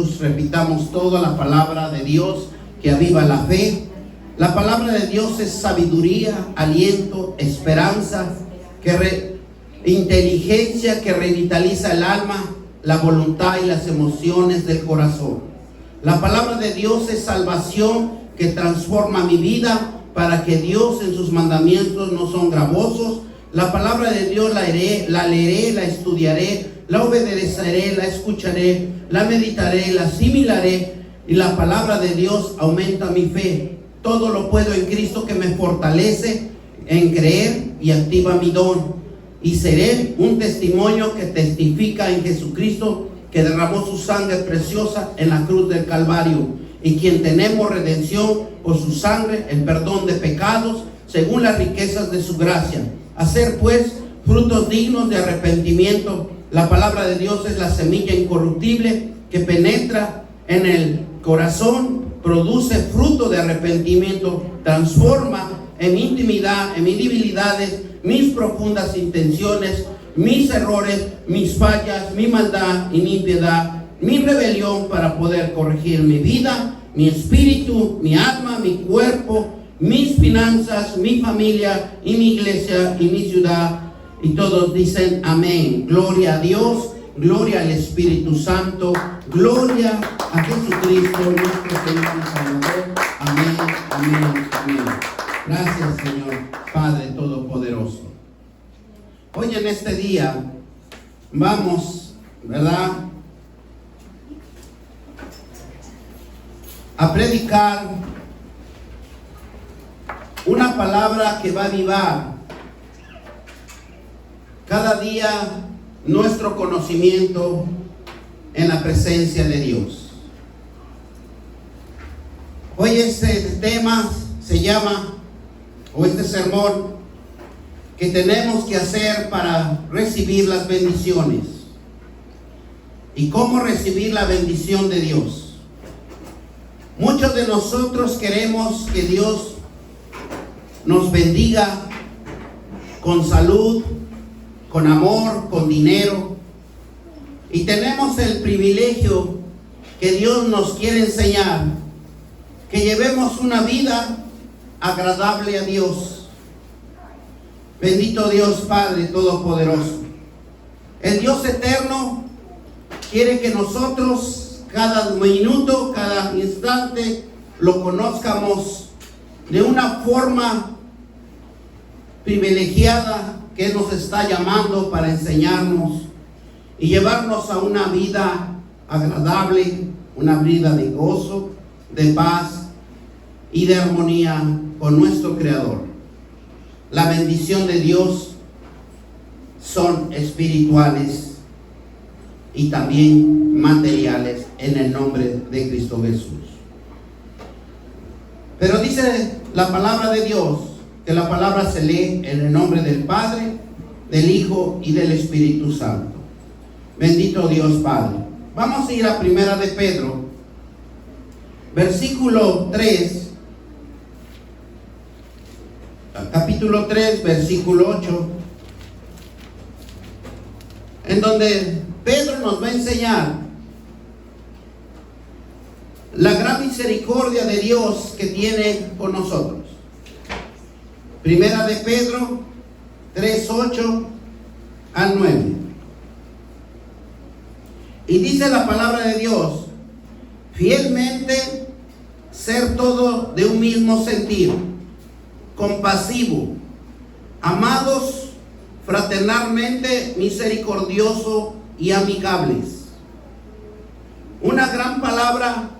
juntos repitamos toda la palabra de Dios que aviva la fe. La palabra de Dios es sabiduría, aliento, esperanza, inteligencia que revitaliza el alma, la voluntad y las emociones del corazón. La palabra de Dios es salvación que transforma mi vida para que Dios en sus mandamientos no son gravosos. La palabra de Dios la leeré, la estudiaré, la obedeceré, la escucharé, la meditaré, la asimilaré, y la palabra de Dios aumenta mi fe. Todo lo puedo en Cristo que me fortalece en creer y activa mi don. Y seré un testimonio que testifica en Jesucristo, que derramó su sangre preciosa en la cruz del Calvario, y quien tenemos redención por su sangre, el perdón de pecados, según las riquezas de su gracia. Hacer pues frutos dignos de arrepentimiento. La palabra de Dios es la semilla incorruptible que penetra en el corazón, produce fruto de arrepentimiento, transforma en mi intimidad, en mis debilidades, mis profundas intenciones, mis errores, mis fallas, mi maldad y mi impiedad, mi rebelión, para poder corregir mi vida, mi espíritu, mi alma, mi cuerpo, mis finanzas, mi familia y mi iglesia y mi ciudad. Y todos dicen amén. Gloria a Dios, gloria al Espíritu Santo, gloria a Jesucristo, nuestro Señor y Salvador. Amén, amén, amén. Gracias, Señor Padre Todopoderoso. Hoy en este día vamos, ¿verdad?, a predicar una palabra que va a avivar cada día nuestro conocimiento en la presencia de Dios. Hoy este tema se llama, o este sermón, que tenemos que hacer para recibir las bendiciones. ¿Y cómo recibir la bendición de Dios? Muchos de nosotros queremos que Dios nos bendiga con salud, con amor, con dinero. Y tenemos el privilegio que Dios nos quiere enseñar, que llevemos una vida agradable a Dios. Bendito Dios Padre Todopoderoso. El Dios eterno quiere que nosotros cada minuto, cada instante, lo conozcamos de una forma privilegiada, que nos está llamando para enseñarnos y llevarnos a una vida agradable, una vida de gozo, de paz y de armonía con nuestro Creador. La bendición de Dios son espirituales y también materiales en el nombre de Cristo Jesús. Pero dice la palabra de Dios que la palabra se lee en el nombre del Padre, del Hijo y del Espíritu Santo. Bendito Dios Padre. Vamos a ir a Primera de Pedro, versículo 3, capítulo 3, versículo 8, en donde Pedro nos va a enseñar la gran misericordia de Dios que tiene con nosotros. Primera de Pedro 3, 8 al 9. Y dice la palabra de Dios: fielmente ser todo de un mismo sentir, compasivo, amados fraternalmente, misericordioso y amigables. Una gran palabra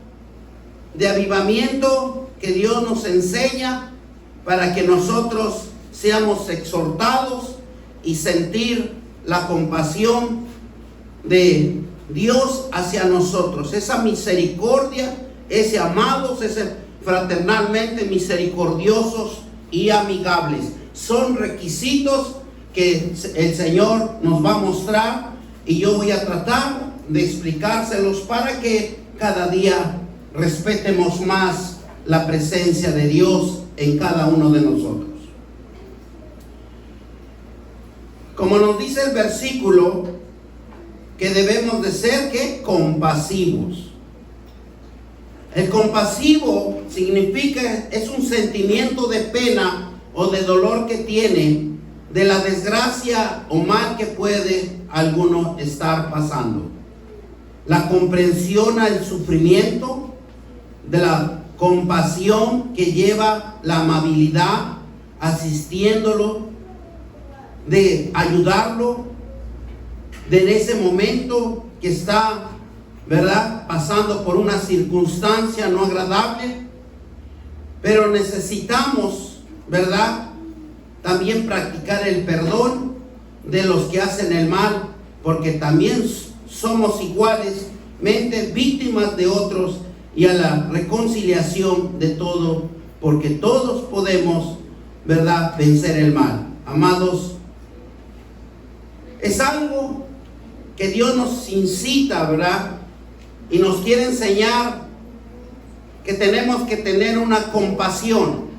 de avivamiento que Dios nos enseña para que nosotros seamos exhortados y sentir la compasión de Dios hacia nosotros, esa misericordia, ese amados, ese fraternalmente misericordiosos y amigables. Son requisitos que el Señor nos va a mostrar, y yo voy a tratar de explicárselos para que cada día respetemos más la presencia de Dios en cada uno de nosotros. Como nos dice el versículo, que debemos de ser, ¿qué?, compasivos. El compasivo significa, es un sentimiento de pena o de dolor que tiene de la desgracia o mal que puede alguno estar pasando. La comprensión al sufrimiento, de la compasión que lleva la amabilidad, asistiéndolo, de ayudarlo, de en ese momento que está, ¿verdad?, pasando por una circunstancia no agradable. Pero necesitamos, ¿verdad?, también practicar el perdón de los que hacen el mal, porque también somos igualmente víctimas de otros, y a la reconciliación de todo, porque todos podemos, ¿verdad?, vencer el mal. Amados, es algo que Dios nos incita, ¿verdad?, y nos quiere enseñar que tenemos que tener una compasión.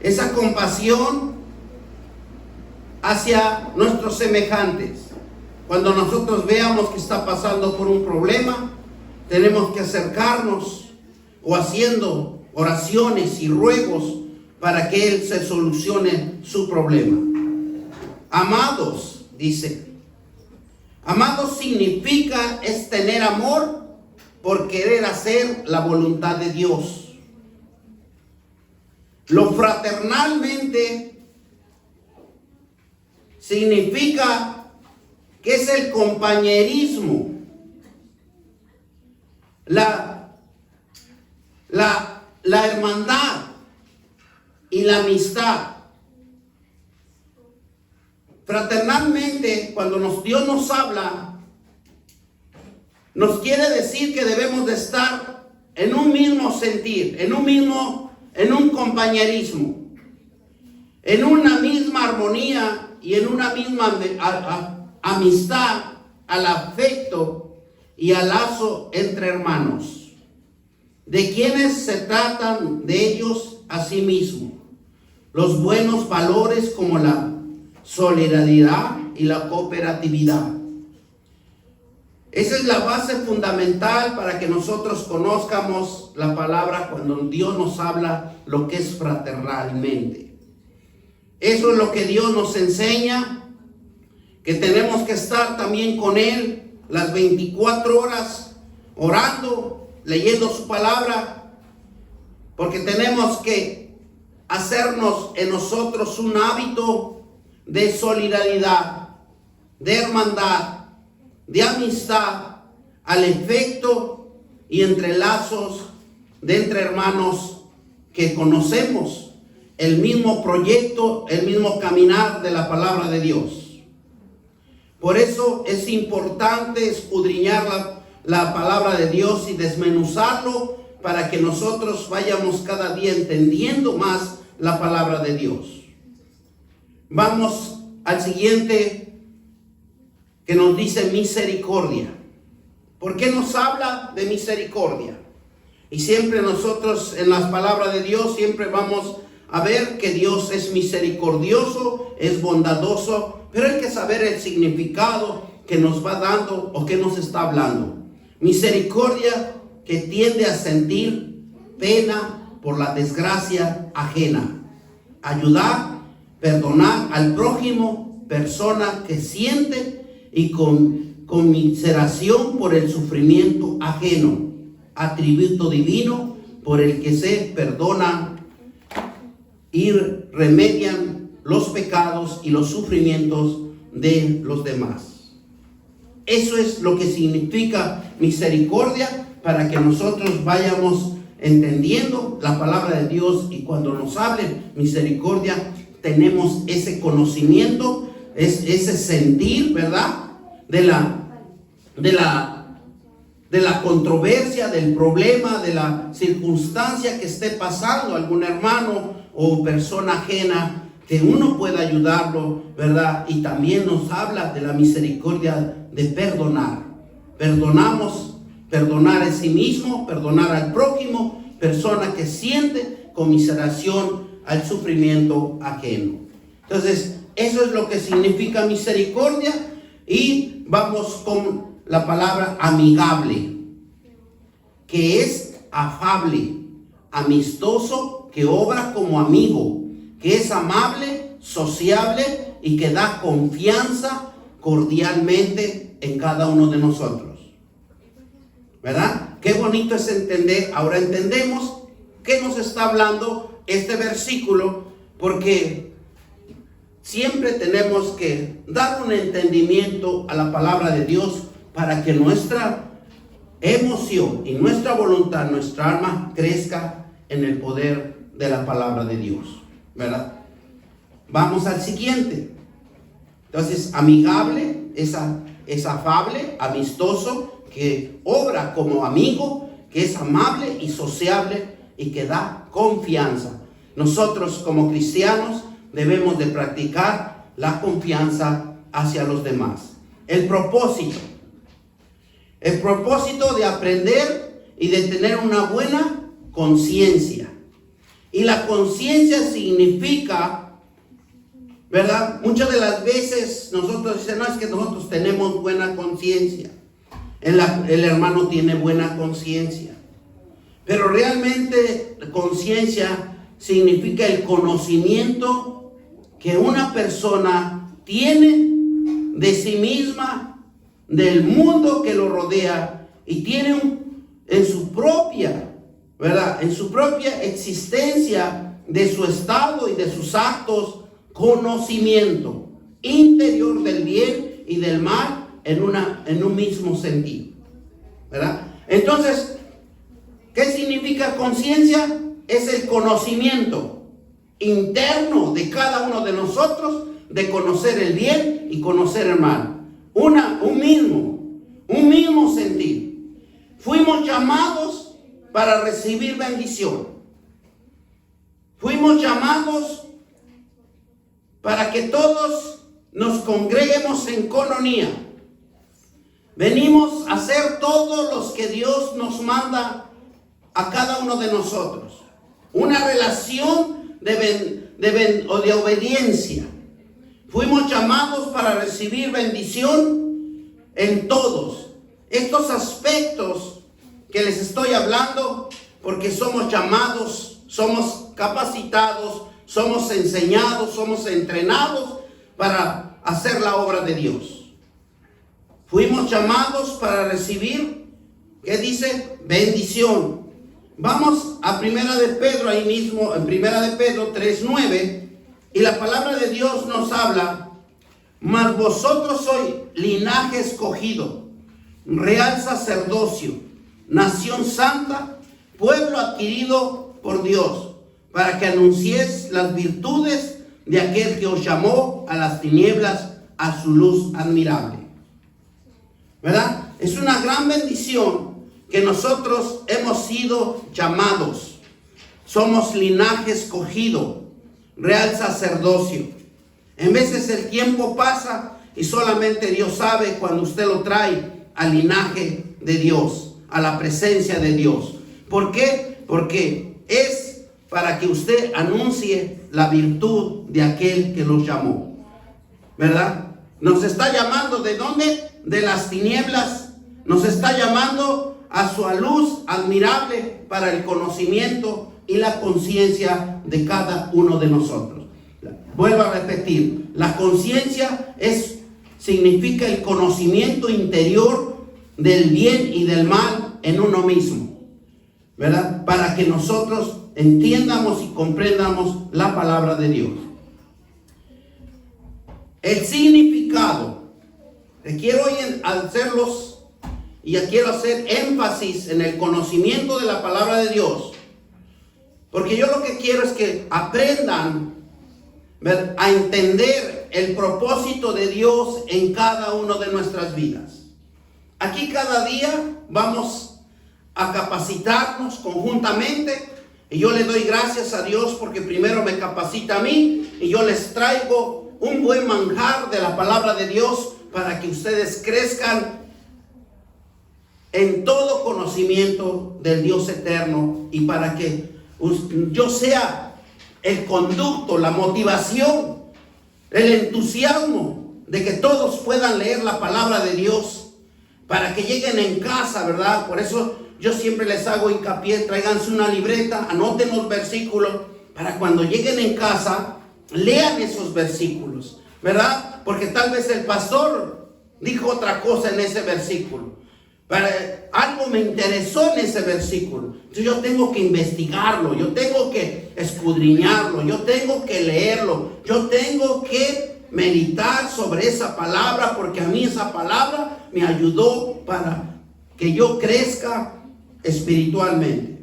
Esa compasión hacia nuestros semejantes. Cuando nosotros veamos que está pasando por un problema, tenemos que acercarnos o haciendo oraciones y ruegos para que Él se solucione su problema. Amados, dice. Amados significa es tener amor por querer hacer la voluntad de Dios. Lo fraternalmente significa que es el compañerismo, la hermandad y la amistad. Fraternalmente, cuando Dios nos habla, nos quiere decir que debemos de estar en un mismo sentir, en un compañerismo, en una misma armonía y en una misma amistad, al afecto y al lazo entre hermanos, de quienes se tratan de ellos a sí mismos. Los buenos valores como la solidaridad y la cooperatividad. Esa es la base fundamental para que nosotros conozcamos la palabra cuando Dios nos habla lo que es fraternalmente. Eso es lo que Dios nos enseña, que tenemos que estar también con Él las 24 horas orando, leyendo su palabra, porque tenemos que hacernos en nosotros un hábito de solidaridad, de hermandad, de amistad, al efecto y entrelazos de entre hermanos que conocemos el mismo proyecto, el mismo caminar de la palabra de Dios. Por eso es importante escudriñar la palabra de Dios y desmenuzarlo para que nosotros vayamos cada día entendiendo más la palabra de Dios. Vamos al siguiente, que nos dice misericordia. ¿Por qué nos habla de misericordia? Y siempre nosotros en las palabras de Dios siempre vamos a ver que Dios es misericordioso, es bondadoso, pero hay que saber el significado que nos va dando o que nos está hablando. Misericordia que tiende a sentir pena por la desgracia ajena. Ayudar, perdonar al prójimo, persona que siente y con conmiseración por el sufrimiento ajeno, atributo divino por el que se perdona y remedian los pecados y los sufrimientos de los demás. Eso es lo que significa misericordia, para que nosotros vayamos entendiendo la palabra de Dios, y cuando nos hable misericordia tenemos ese conocimiento, ese sentir, ¿verdad?, de la controversia, del problema, de la circunstancia que esté pasando algún hermano o persona ajena, que uno pueda ayudarlo, ¿verdad? Y también nos habla de la misericordia de perdonar. Perdonar a sí mismo, perdonar al prójimo, persona que siente conmiseración al sufrimiento ajeno. Entonces, eso es lo que significa misericordia. Y vamos con la palabra amigable, que es afable, amistoso, que obra como amigo, que es amable, sociable y que da confianza cordialmente en cada uno de nosotros. ¿Verdad? Qué bonito es entender. Ahora entendemos qué nos está hablando este versículo, porque siempre tenemos que dar un entendimiento a la palabra de Dios para que nuestra emoción y nuestra voluntad, nuestra alma crezca en el poder de la palabra de Dios, ¿verdad? Vamos al siguiente. Entonces, amigable es afable, amistoso, que obra como amigo, que es amable y sociable y que da confianza. Nosotros como cristianos debemos de practicar la confianza hacia los demás. El propósito de aprender y de tener una buena conciencia. Y la conciencia significa, ¿verdad? Muchas de las veces nosotros dicen, no, es que nosotros tenemos buena conciencia. El hermano tiene buena conciencia. Pero realmente conciencia significa el conocimiento que una persona tiene de sí misma, del mundo que lo rodea, y tiene en su propia, ¿verdad? En su propia existencia de su estado y de sus actos, conocimiento interior del bien y del mal en un mismo sentido, ¿verdad? Entonces, ¿qué significa conciencia? Es el conocimiento interno de cada uno de nosotros de conocer el bien y conocer el mal. Un mismo sentir. Fuimos llamados para recibir bendición. Fuimos llamados para que todos nos congreguemos en coinonía. Venimos a hacer todos los que Dios nos manda a cada uno de nosotros. Una relación de obediencia. Fuimos llamados para recibir bendición en todos estos aspectos que les estoy hablando, porque somos llamados, somos capacitados, somos enseñados, somos entrenados para hacer la obra de Dios. Fuimos llamados para recibir, ¿qué dice? Bendición. Vamos a Primera de Pedro, ahí mismo, en Primera de Pedro 3:9, y la palabra de Dios nos habla: mas vosotros sois linaje escogido, real sacerdocio, nación santa, pueblo adquirido por Dios, para que anunciéis las virtudes de aquel que os llamó a las tinieblas, a su luz admirable. ¿Verdad? Es una gran bendición que nosotros hemos sido llamados. Somos linaje escogido, real sacerdocio. En veces el tiempo pasa y solamente Dios sabe cuando usted lo trae al linaje de Dios, a la presencia de Dios. ¿Por qué? Porque es para que usted anuncie la virtud de aquel que los llamó. ¿Verdad? Nos está llamando ¿de dónde? De las tinieblas. Nos está llamando a su luz admirable para el conocimiento y la conciencia de cada uno de nosotros. Vuelvo a repetir, la conciencia significa el conocimiento interior del bien y del mal en uno mismo, ¿verdad? Para que nosotros entiendamos y comprendamos la palabra de Dios. El significado, quiero hoy hacerlos y quiero hacer énfasis en el conocimiento de la palabra de Dios, porque yo lo que quiero es que aprendan a entender el propósito de Dios en cada uno de nuestras vidas. Aquí cada día vamos a capacitarnos conjuntamente, y yo le doy gracias a Dios porque primero me capacita a mí y yo les traigo un buen manjar de la palabra de Dios para que ustedes crezcan en todo conocimiento del Dios eterno, y para que yo sea el conducto, la motivación, el entusiasmo de que todos puedan leer la palabra de Dios, para que lleguen en casa, ¿verdad? Por eso yo siempre les hago hincapié, tráiganse una libreta, anoten los versículos, para cuando lleguen en casa, lean esos versículos, ¿verdad? Porque tal vez el pastor dijo otra cosa en ese versículo. Algo me interesó en ese versículo. Entonces yo tengo que investigarlo, yo tengo que escudriñarlo, yo tengo que leerlo, yo tengo que meditar sobre esa palabra, porque a mí esa palabra me ayudó para que yo crezca espiritualmente.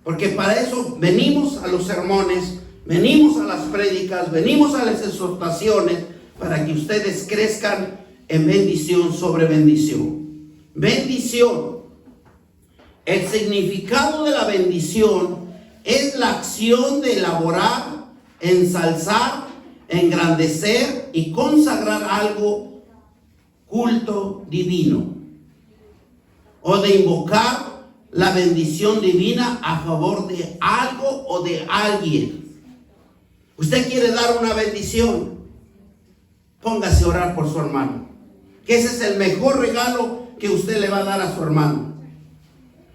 Porque para eso venimos a los sermones, venimos a las prédicas, venimos a las exhortaciones, para que ustedes crezcan en bendición sobre bendición. Bendición. El significado de la bendición es la acción de elaborar, ensalzar, engrandecer y consagrar algo culto divino, o de invocar la bendición divina a favor de algo o de alguien. Usted quiere dar una bendición, póngase a orar por su hermano, que ese es el mejor regalo que usted le va a dar a su hermano.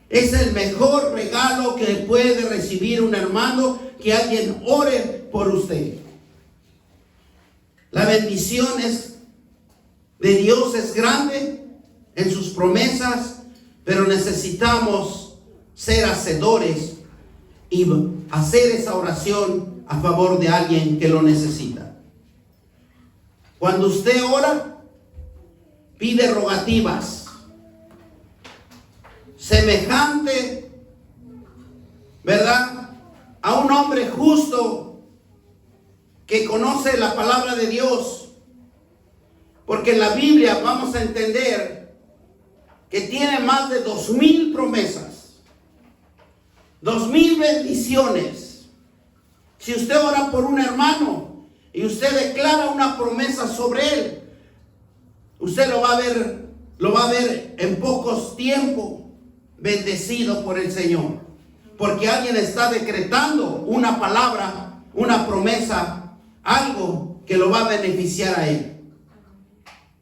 Es el mejor regalo que puede recibir un hermano, que alguien ore por usted. La bendición de Dios es grande en sus promesas, pero necesitamos ser hacedores y hacer esa oración a favor de alguien que lo necesita. Cuando usted ora, pide rogativas semejante, ¿verdad?, a un hombre justo que conoce la palabra de Dios. Porque en la Biblia vamos a entender que tiene más de 2000 promesas, 2000 bendiciones. Si usted ora por un hermano y usted declara una promesa sobre él, usted lo va a ver en pocos tiempos bendecido por el Señor, porque alguien está decretando una palabra, una promesa, algo que lo va a beneficiar a él.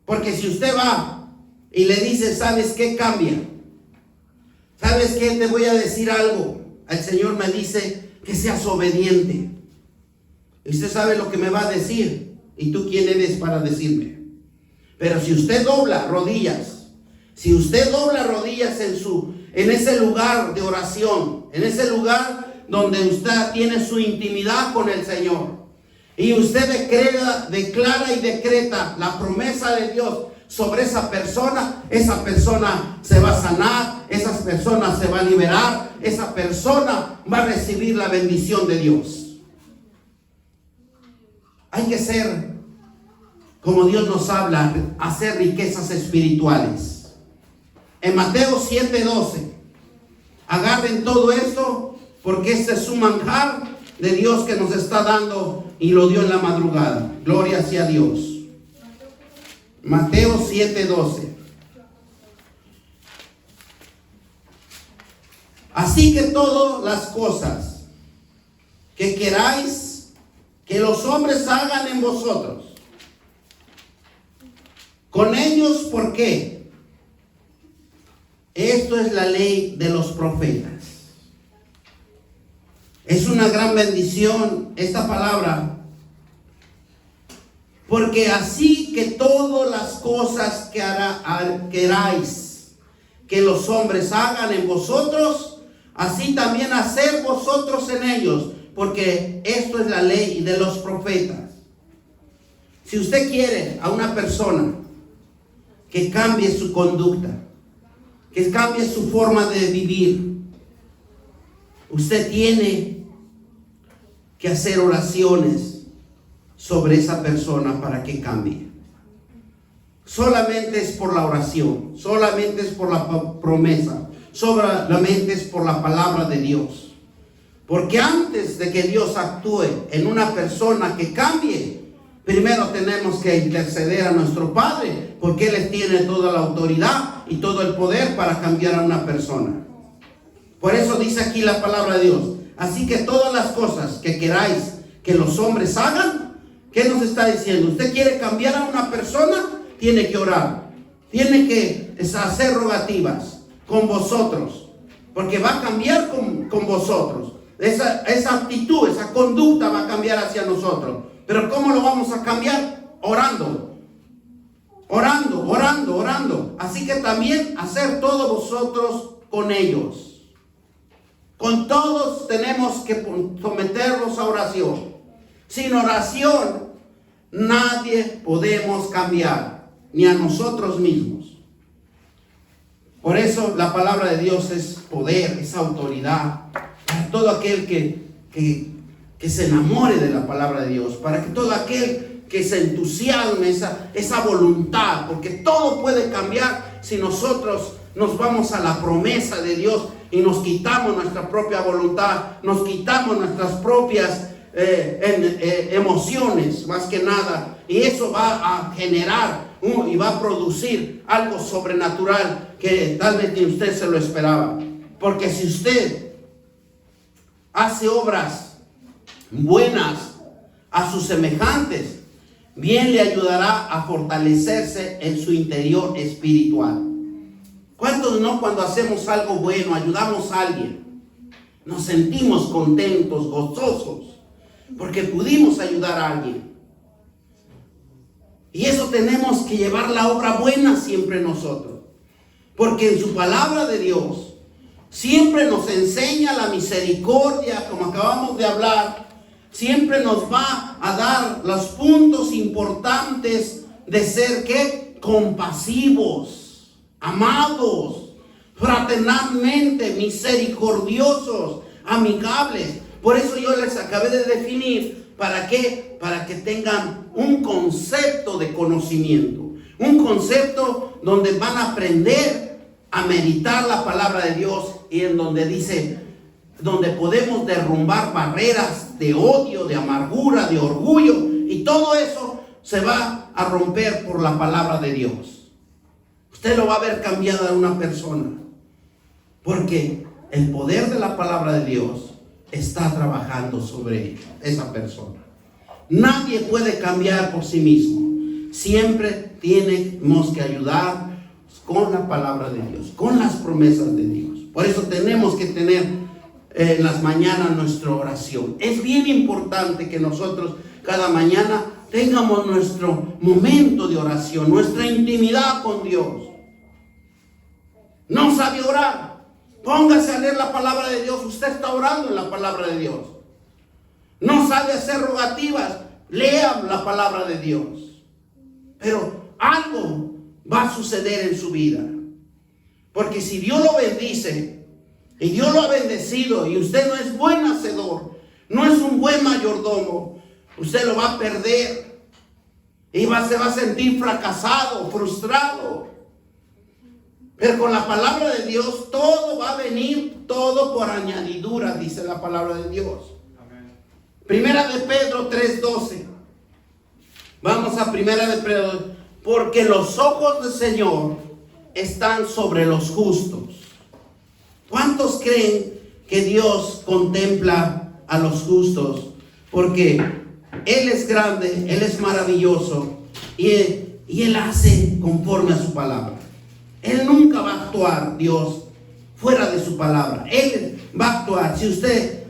Porque si usted va y le dice, ¿sabes qué? Cambia. ¿Sabes qué? Te voy a decir algo. El Señor me dice que seas obediente. Y usted sabe lo que me va a decir. ¿Y tú quién eres para decirme? Pero si usted dobla rodillas, si usted dobla rodillas en ese lugar de oración, en ese lugar donde usted tiene su intimidad con el Señor, y usted declara y decreta la promesa de Dios sobre esa persona se va a sanar, esa persona se va a liberar, esa persona va a recibir la bendición de Dios. Hay que ser como Dios nos habla, hacer riquezas espirituales. En Mateo 7:12, agarren todo esto, porque este es un manjar de Dios que nos está dando y lo dio en la madrugada. Gloria sea a Dios. Mateo 7:12. Así que todas las cosas que queráis que los hombres hagan en vosotros, con ellos, ¿por qué? Esto es la ley de los profetas. Es una gran bendición esta palabra, porque así que todas las cosas que queráis que los hombres hagan en vosotros, así también hacer vosotros en ellos, porque esto es la ley de los profetas. Si usted quiere a una persona que cambie su conducta, que cambie su forma de vivir, usted tiene que hacer oraciones sobre esa persona para que cambie. Solamente es por la oración, solamente es por la promesa, solamente es por la palabra de Dios. Porque antes de que Dios actúe en una persona que cambie, primero tenemos que interceder a nuestro Padre, porque Él tiene toda la autoridad y todo el poder para cambiar a una persona. Por eso dice aquí la palabra de Dios. Así que todas las cosas que queráis que los hombres hagan, ¿qué nos está diciendo? Usted quiere cambiar a una persona, tiene que orar, tiene que hacer rogativas con vosotros. porque va a cambiar con vosotros. Esa actitud, esa conducta va a cambiar hacia nosotros. Pero ¿cómo lo vamos a cambiar? Orando. Así que también hacer todos vosotros con ellos. Con todos tenemos que someternos a oración. Sin oración, nadie podemos cambiar, ni a nosotros mismos. Por eso la palabra de Dios es poder, es autoridad. Para todo aquel que se enamore de la palabra de Dios, para que todo aquel que se entusiasme, esa voluntad, porque todo puede cambiar si nosotros nos vamos a la promesa de Dios y nos quitamos nuestra propia voluntad, nos quitamos nuestras propias emociones, más que nada, y eso va a generar y va a producir algo sobrenatural que tal vez ni usted se lo esperaba. Porque si usted hace obras buenas a sus semejantes, bien le ayudará a fortalecerse en su interior espiritual. ¿Cuántos no, cuando hacemos algo bueno, ayudamos a alguien, nos sentimos contentos, gozosos, porque pudimos ayudar a alguien? Y eso tenemos que llevar la obra buena siempre nosotros, porque en su palabra de Dios siempre nos enseña la misericordia, como acabamos de hablar. Siempre nos va a dar los puntos importantes de ser ¿qué? Compasivos, amados, fraternalmente, misericordiosos, amigables. Por eso yo les acabé de definir. ¿Para qué? Para que tengan un concepto de conocimiento. Un concepto donde van a aprender a meditar la palabra de Dios, y en donde dice, donde podemos derrumbar barreras de odio, de amargura, de orgullo, y todo eso se va a romper por la palabra de Dios. Usted lo va a ver cambiada a una persona, porque el poder de la palabra de Dios está trabajando sobre esa persona. Nadie puede cambiar por sí mismo. Siempre tenemos que ayudar con la palabra de Dios, con las promesas de Dios. Por eso tenemos que tener en las mañanas nuestra oración. Es bien importante que nosotros cada mañana tengamos nuestro momento de oración, nuestra intimidad con Dios. ¿No sabe orar? Póngase a leer la palabra de Dios. Usted está orando en la palabra de Dios. ¿No sabe hacer rogativas? Lea la palabra de Dios. Pero algo va a suceder en su vida. Porque si Dios lo bendice, y Dios lo ha bendecido, y usted no es buen hacedor, no es un buen mayordomo, usted lo va a perder. Y se va a sentir fracasado, frustrado. Pero con la palabra de Dios todo va a venir, todo por añadidura, dice la palabra de Dios. Amén. Primera de Pedro 3:12. Vamos a Primera de Pedro. Porque los ojos del Señor están sobre los justos. ¿Cuántos creen que Dios contempla a los justos? Porque Él es grande, Él es maravilloso, y Él hace conforme a su palabra. Él nunca va a actuar, Dios, fuera de su palabra. Él va a actuar. Si usted,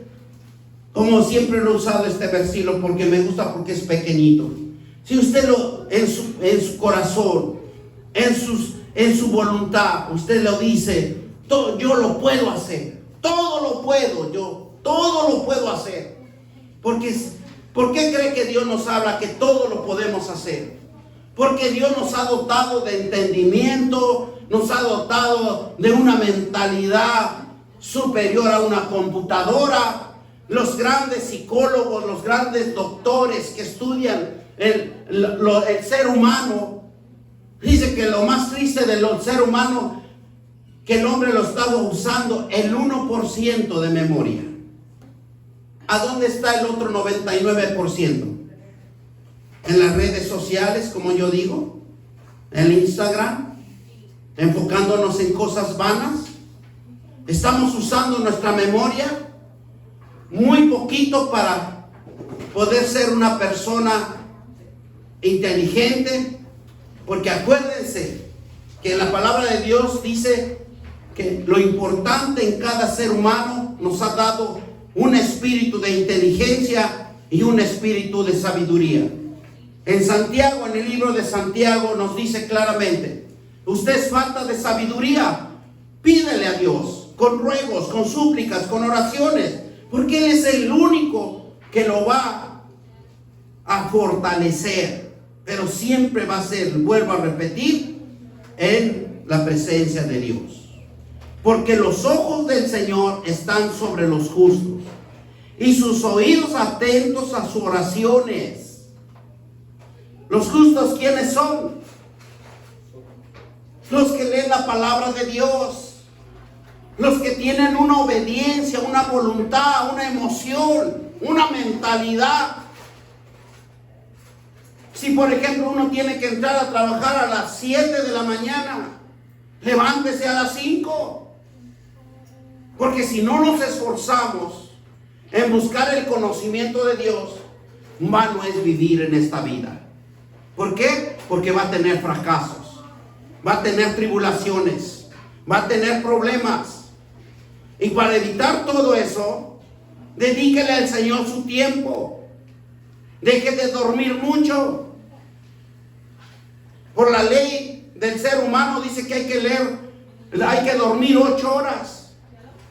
como siempre lo he usado este versículo porque me gusta, porque es pequeñito. Si usted en su corazón, en su voluntad, usted lo dice, yo lo puedo hacer, todo lo puedo hacer. ¿Por qué cree que Dios nos habla que todo lo podemos hacer? Porque Dios nos ha dotado de entendimiento, nos ha dotado de una mentalidad superior a una computadora. Los grandes psicólogos, los grandes doctores que estudian el ser humano, dice que lo más triste del ser humano, que el hombre lo estaba usando el 1% de memoria. ¿A dónde está el otro 99%? En las redes sociales, como yo digo, en Instagram, enfocándonos en cosas vanas. Estamos usando nuestra memoria muy poquito para poder ser una persona inteligente, porque acuérdense que la palabra de Dios dice que lo importante en cada ser humano, nos ha dado un espíritu de inteligencia y un espíritu de sabiduría. En Santiago, en el libro de Santiago, nos dice claramente: usted es falta de sabiduría, pídele a Dios con ruegos, con súplicas, con oraciones, porque Él es el único que lo va a fortalecer. Pero siempre va a ser, vuelvo a repetir, en la presencia de Dios. Porque los ojos del Señor están sobre los justos y sus oídos atentos a sus oraciones. ¿Los justos quiénes son? Los que leen la palabra de Dios, los que tienen una obediencia, una voluntad, una emoción, una mentalidad. Si por ejemplo uno tiene que entrar a trabajar a las 7 de la mañana, levántese a las 5. Porque si no nos esforzamos en buscar el conocimiento de Dios, vano es vivir en esta vida. ¿Por qué? Porque va a tener fracasos, va a tener tribulaciones, va a tener problemas. Y para evitar todo eso, dedíquele al Señor su tiempo. Deje de dormir mucho. Por la ley del ser humano dice que hay que dormir 8 horas.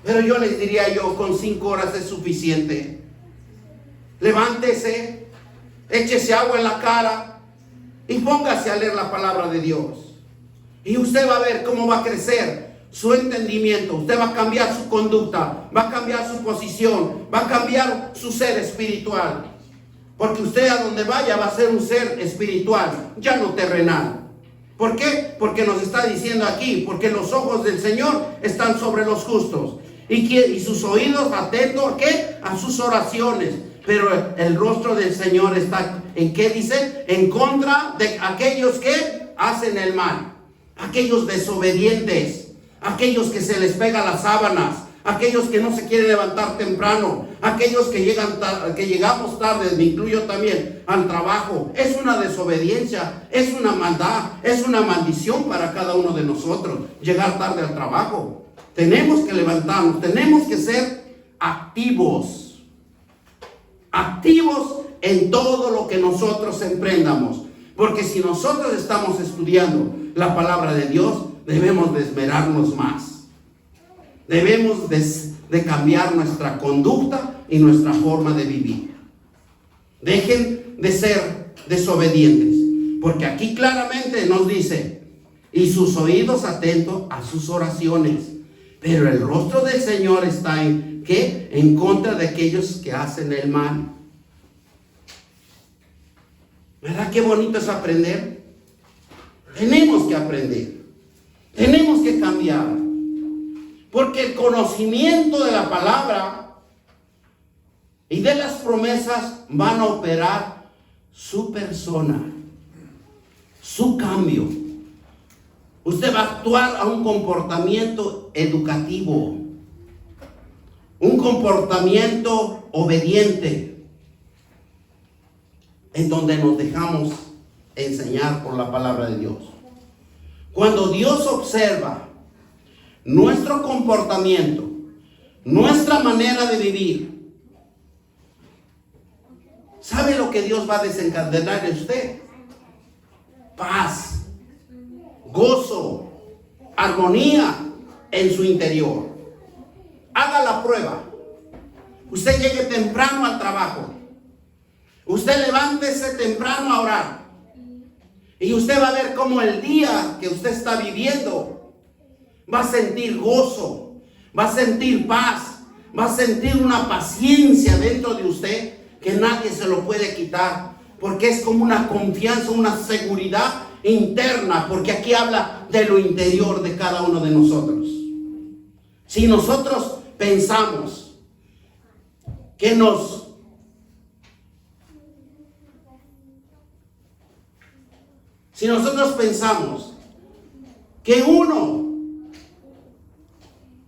Pero yo les diría con 5 horas es suficiente. Levántese, échese agua en la cara y póngase a leer la palabra de Dios. Y usted va a ver cómo va a crecer su entendimiento. Usted va a cambiar su conducta, va a cambiar su posición, va a cambiar su ser espiritual. Porque usted a donde vaya va a ser un ser espiritual, ya no terrenal. ¿Por qué? Porque nos está diciendo aquí, porque los ojos del Señor están sobre los justos. Y sus oídos atentos ¿a qué? A sus oraciones. Pero el rostro del Señor está, ¿en qué dice? En contra de aquellos que hacen el mal. Aquellos desobedientes. Aquellos que se les pega las sábanas. Aquellos que no se quieren levantar temprano. Aquellos que llegamos tarde, me incluyo también, al trabajo. Es una desobediencia, es una maldad, es una maldición para cada uno de nosotros llegar tarde al trabajo. Tenemos que levantarnos, tenemos que ser activos. Activos en todo lo que nosotros emprendamos. Porque si nosotros estamos estudiando la palabra de Dios, debemos de esmerarnos más. Debemos de cambiar nuestra conducta y nuestra forma de vivir. Dejen de ser desobedientes. Porque aquí claramente nos dice: y sus oídos atentos a sus oraciones. Pero el rostro del Señor está en ¿qué? En contra de aquellos que hacen el mal. ¿Verdad qué bonito es aprender? Tenemos que aprender. Tenemos que cambiar. Porque el conocimiento de la palabra y de las promesas van a operar su persona, su cambio. Usted va a actuar a un comportamiento educativo, un comportamiento obediente, en donde nos dejamos enseñar por la palabra de Dios. Cuando Dios observa nuestro comportamiento, nuestra manera de vivir, ¿sabe lo que Dios va a desencadenar en usted? Paz, gozo, armonía en su interior. Haga la prueba. Usted llegue temprano al trabajo. Usted levántese temprano a orar. Y usted va a ver cómo el día que usted está viviendo va a sentir gozo, va a sentir paz, va a sentir una paciencia dentro de usted que nadie se lo puede quitar, porque es como una confianza, una seguridad interna, porque aquí habla de lo interior de cada uno de nosotros. Si nosotros pensamos que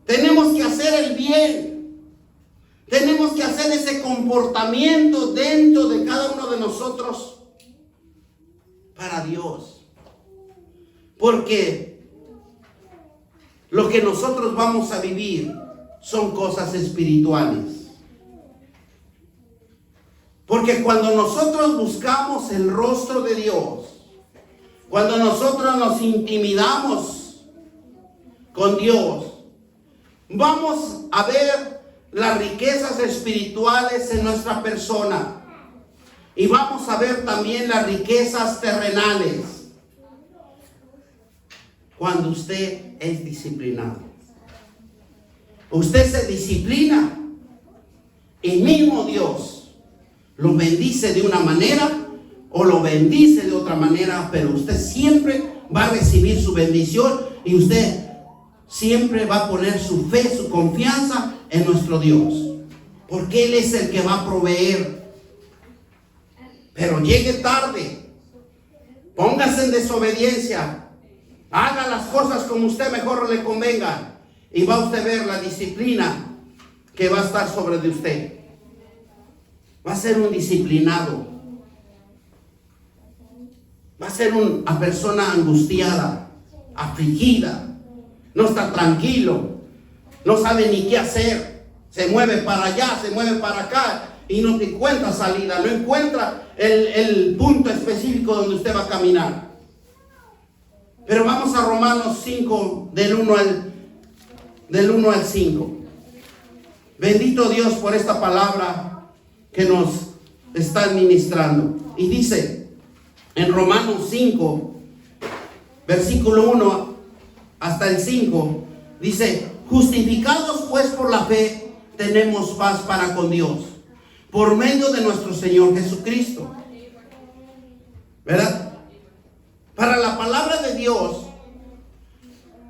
tenemos que hacer el bien, tenemos que hacer ese comportamiento dentro de cada uno de nosotros para Dios. Porque lo que nosotros vamos a vivir son cosas espirituales. Porque cuando nosotros buscamos el rostro de Dios, cuando nosotros nos intimidamos con Dios, vamos a ver las riquezas espirituales en nuestra persona. Y vamos a ver también las riquezas terrenales. Cuando usted es disciplinado. Usted se disciplina. Y mismo Dios lo bendice de una manera o lo bendice de otra manera. Pero usted siempre va a recibir su bendición. Y usted siempre va a poner su fe, su confianza en nuestro Dios. Porque Él es el que va a proveer. Pero llegue tarde, póngase en desobediencia, haga las cosas como usted mejor le convenga y va a usted ver la disciplina que va a estar sobre de usted. Va a ser un disciplinado, va a ser una persona angustiada, afligida, no está tranquilo, no sabe ni qué hacer, se mueve para allá, se mueve para acá. Y no encuentra salida, no encuentra el punto específico donde usted va a caminar. Pero vamos a Romanos 5, del 1 al 5. Bendito Dios por esta palabra que nos está administrando. Y dice en Romanos 5, versículo 1 hasta el 5, dice: justificados pues por la fe, tenemos paz para con Dios, por medio de nuestro Señor Jesucristo. ¿Verdad? Para la palabra de Dios,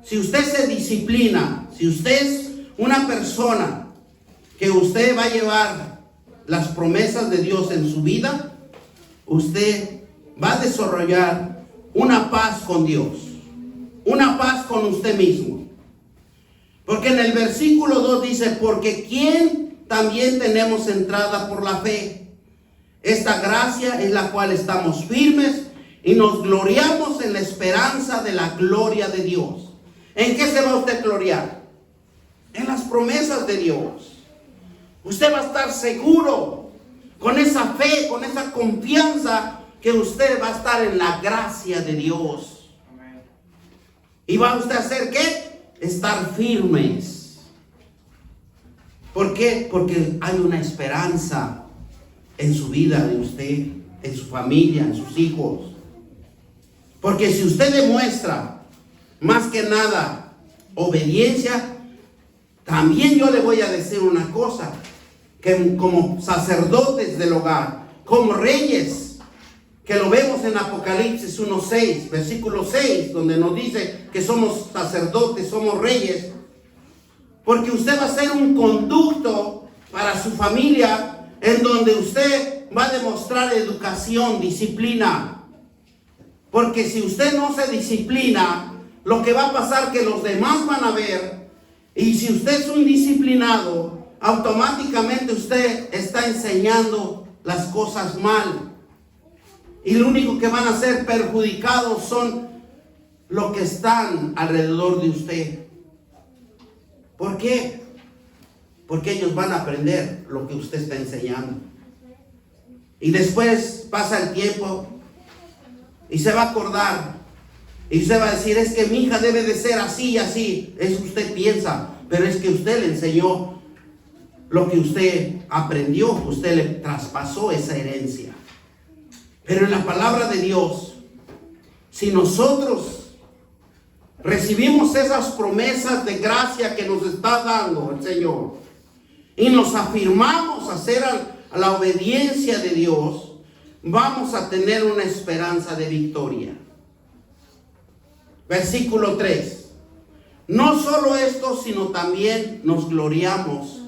si usted se disciplina, si usted es una persona que usted va a llevar las promesas de Dios en su vida, usted va a desarrollar una paz con Dios, una paz con usted mismo. Porque en el versículo 2 dice: porque ¿quién también tenemos entrada por la fe? Esta gracia es la cual estamos firmes y nos gloriamos en la esperanza de la gloria de Dios. ¿En qué se va usted a gloriar? En las promesas de Dios. Usted va a estar seguro con esa fe, con esa confianza, que usted va a estar en la gracia de Dios. ¿Y va usted a hacer qué? Estar firmes. ¿Por qué? Porque hay una esperanza en su vida de usted, en su familia, en sus hijos. Porque si usted demuestra más que nada obediencia, también yo le voy a decir una cosa, que como sacerdotes del hogar, como reyes, que lo vemos en Apocalipsis 1:6, versículo 6, donde nos dice que somos sacerdotes, somos reyes. Porque usted va a ser un conducto para su familia, en donde usted va a demostrar educación, disciplina. Porque si usted no se disciplina, lo que va a pasar es que los demás van a ver. Y si usted es un disciplinado, automáticamente usted está enseñando las cosas mal. Y lo único que van a ser perjudicados son los que están alrededor de usted. ¿Por qué? Porque ellos van a aprender lo que usted está enseñando. Y después pasa el tiempo y se va a acordar. Y usted va a decir: es que mi hija debe de ser así y así. Eso usted piensa, pero es que usted le enseñó lo que usted aprendió. Usted le traspasó esa herencia. Pero en la palabra de Dios, si nosotros recibimos esas promesas de gracia que nos está dando el Señor y nos afirmamos a hacer a la obediencia de Dios, vamos a tener una esperanza de victoria. Versículo 3. No solo esto, sino también nos gloriamos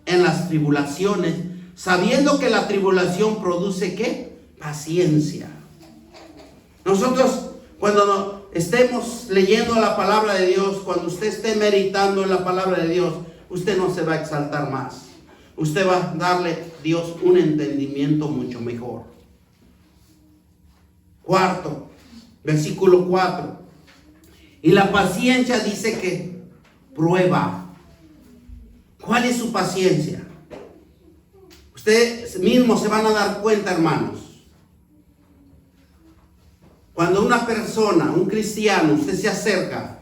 en las tribulaciones, sabiendo que la tribulación produce ¿qué? Paciencia. Nosotros, cuando estemos leyendo la palabra de Dios, cuando usted esté meditando en la palabra de Dios, usted no se va a exaltar más. Usted va a darle a Dios un entendimiento mucho mejor. Cuarto, versículo 4. Y la paciencia dice que prueba. ¿Cuál es su paciencia? Ustedes mismos se van a dar cuenta, hermanos. Cuando una persona, un cristiano, usted se acerca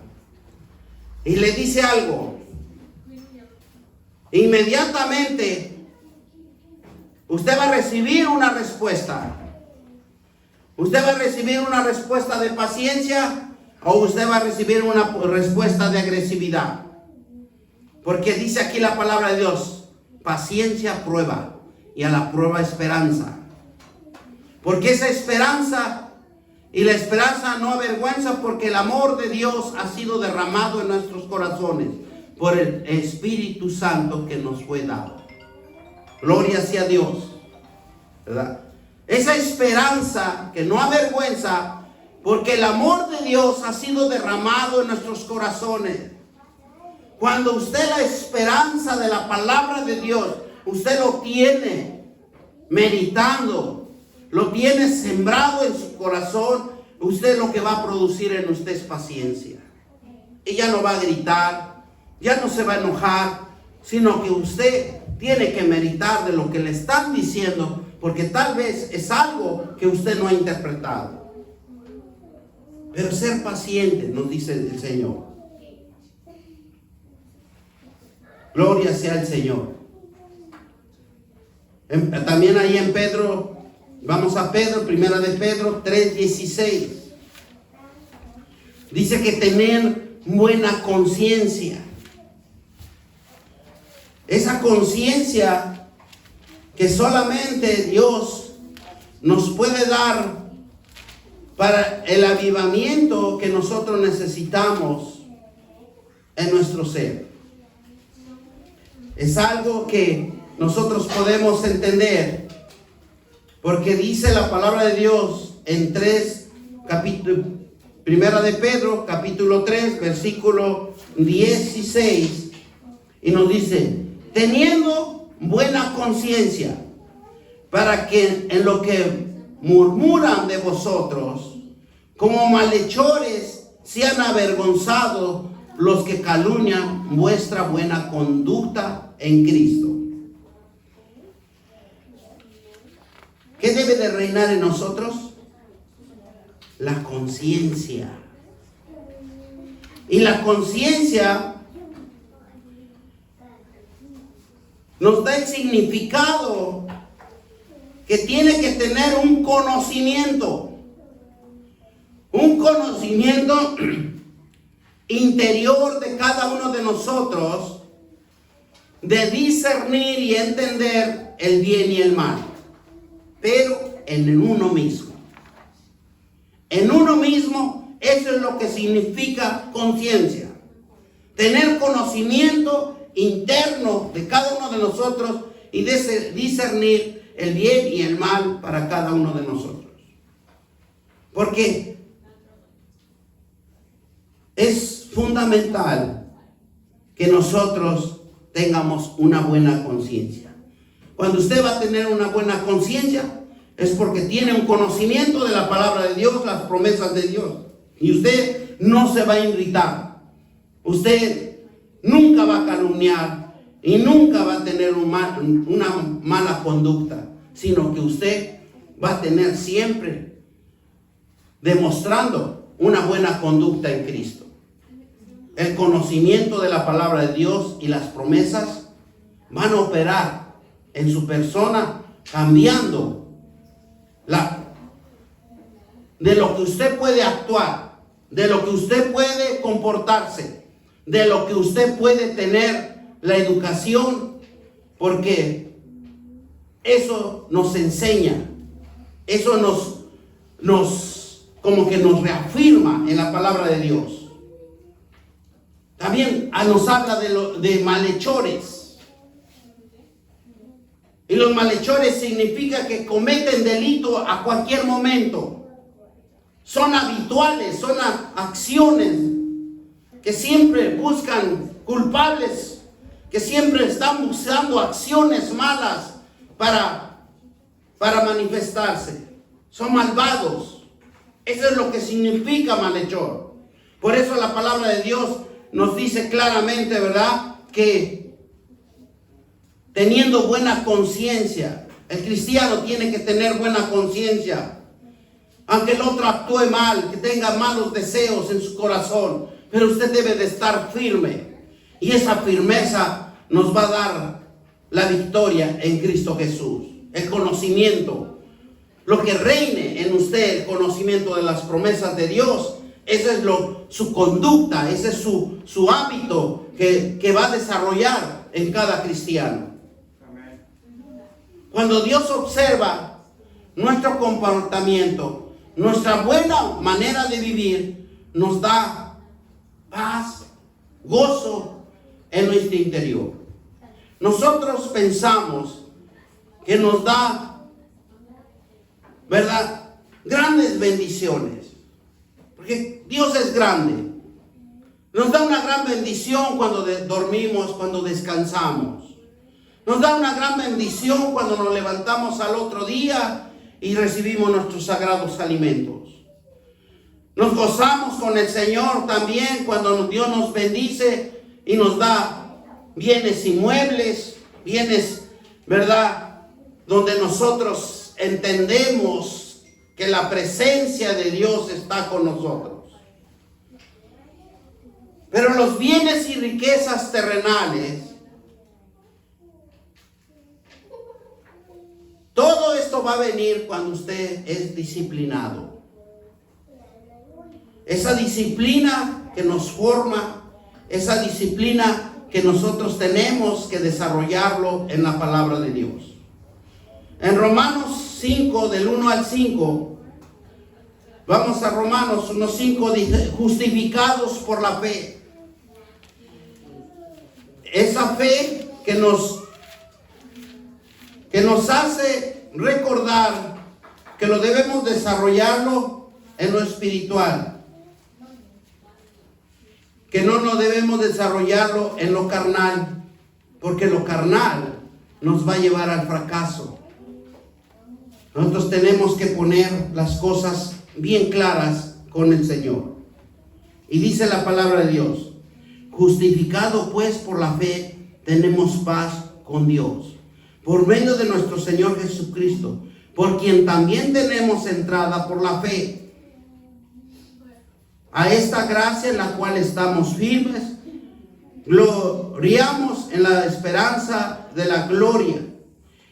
y le dice algo, inmediatamente usted va a recibir una respuesta. ¿Usted va a recibir una respuesta de paciencia o usted va a recibir una respuesta de agresividad? Porque dice aquí la palabra de Dios, paciencia prueba y a la prueba esperanza. Porque esa esperanza y la esperanza no avergüenza, porque el amor de Dios ha sido derramado en nuestros corazones por el Espíritu Santo que nos fue dado. Gloria sea a Dios, ¿verdad? Esa esperanza que no avergüenza, porque el amor de Dios ha sido derramado en nuestros corazones. Cuando usted la esperanza de la palabra de Dios, usted lo tiene meditando, lo tiene sembrado en su corazón, usted lo que va a producir en usted es paciencia. Ella no va a gritar, ya no se va a enojar, sino que usted tiene que meditar de lo que le están diciendo, porque tal vez es algo que usted no ha interpretado. Pero ser paciente, nos dice el Señor. Gloria sea al Señor. También ahí en Pedro, vamos a Pedro, primera de Pedro 3:16. Dice que tener buena conciencia. Esa conciencia que solamente Dios nos puede dar para el avivamiento que nosotros necesitamos en nuestro ser. Es algo que nosotros podemos entender, porque dice la palabra de Dios en primera de Pedro, capítulo 3, versículo 16, y nos dice, teniendo buena conciencia, para que en lo que murmuran de vosotros, como malhechores, sean avergonzados los que calumnian vuestra buena conducta en Cristo. ¿Qué debe de reinar en nosotros? La conciencia. Y la conciencia nos da el significado que tiene que tener un conocimiento interior de cada uno de nosotros, de discernir y entender el bien y el mal, pero en uno mismo. En uno mismo, eso es lo que significa conciencia. Tener conocimiento interno de cada uno de nosotros y discernir el bien y el mal para cada uno de nosotros. Porque es fundamental que nosotros tengamos una buena conciencia. Cuando usted va a tener una buena conciencia, es porque tiene un conocimiento de la palabra de Dios, las promesas de Dios. Y usted no se va a irritar. Usted nunca va a calumniar y nunca va a tener una mala conducta, sino que usted va a tener siempre demostrando una buena conducta en Cristo. El conocimiento de la palabra de Dios y las promesas van a operar en su persona, cambiando de lo que usted puede actuar, de lo que usted puede comportarse, de lo que usted puede tener la educación, porque eso nos enseña, eso nos como que nos reafirma en la palabra de Dios. También nos habla de malhechores. Y los malhechores significa que cometen delito a cualquier momento. Son habituales, son acciones que siempre buscan culpables, que siempre están buscando acciones malas para manifestarse. Son malvados. Eso es lo que significa malhechor. Por eso la palabra de Dios nos dice claramente, ¿verdad?, que teniendo buena conciencia, el cristiano tiene que tener buena conciencia. Aunque el otro actúe mal, que tenga malos deseos en su corazón, pero usted debe de estar firme. Y esa firmeza nos va a dar la victoria en Cristo Jesús. El conocimiento, lo que reine en usted, el conocimiento de las promesas de Dios, esa es su conducta, ese es su hábito que va a desarrollar en cada cristiano. Cuando Dios observa nuestro comportamiento, nuestra buena manera de vivir, nos da paz, gozo en nuestro interior. Nosotros pensamos que nos da, ¿verdad?, grandes bendiciones. Porque Dios es grande. Nos da una gran bendición cuando dormimos, cuando descansamos. Nos da una gran bendición cuando nos levantamos al otro día y recibimos nuestros sagrados alimentos. Nos gozamos con el Señor también cuando Dios nos bendice y nos da bienes inmuebles, bienes, ¿verdad?, donde nosotros entendemos que la presencia de Dios está con nosotros. Pero los bienes y riquezas terrenales, todo esto va a venir cuando usted es disciplinado. Esa disciplina que nos forma, esa disciplina que nosotros tenemos que desarrollarlo en la palabra de Dios. En Romanos 5, del 1 al 5, vamos a Romanos 1:5, dice, justificados por la fe. Esa fe que nos hace recordar que lo debemos desarrollarlo en lo espiritual, que no debemos desarrollarlo en lo carnal, porque lo carnal nos va a llevar al fracaso. Nosotros tenemos que poner las cosas bien claras con el Señor. Y dice la palabra de Dios, justificado pues por la fe, tenemos paz con Dios, por medio de nuestro Señor Jesucristo, por quien también tenemos entrada por la fe a esta gracia en la cual estamos firmes, gloriamos en la esperanza de la gloria.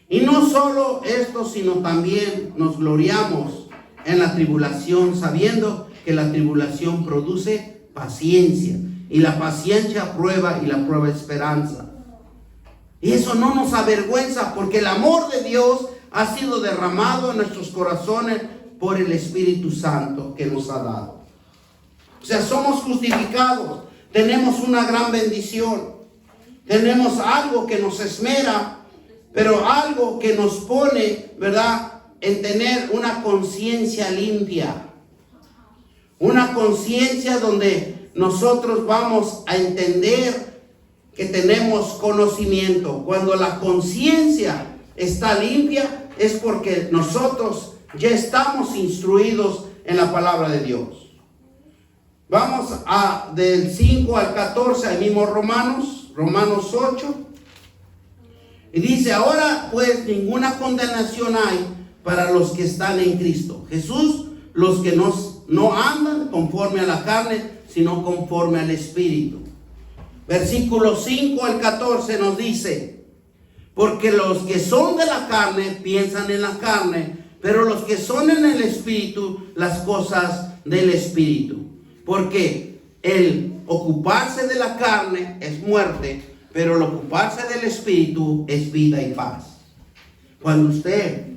Y no solo esto, sino también nos gloriamos en la tribulación, sabiendo que la tribulación produce paciencia, y la paciencia prueba, y la prueba esperanza. Y eso no nos avergüenza, porque el amor de Dios ha sido derramado en nuestros corazones por el Espíritu Santo que nos ha dado. O sea, somos justificados, tenemos una gran bendición, tenemos algo que nos esmera, pero algo que nos pone, ¿verdad?, en tener una conciencia limpia. Una conciencia donde nosotros vamos a entender que tenemos conocimiento. Cuando la conciencia está limpia es porque nosotros ya estamos instruidos en la palabra de Dios. Vamos del 5 al 14, al mismo Romanos 8. Y dice, ahora pues ninguna condenación hay para los que están en Cristo Jesús, los que no andan conforme a la carne, sino conforme al Espíritu. Versículo 5 al 14 nos dice, porque los que son de la carne piensan en la carne, pero los que son en el Espíritu, las cosas del Espíritu. Porque el ocuparse de la carne es muerte, pero el ocuparse del Espíritu es vida y paz. Cuando usted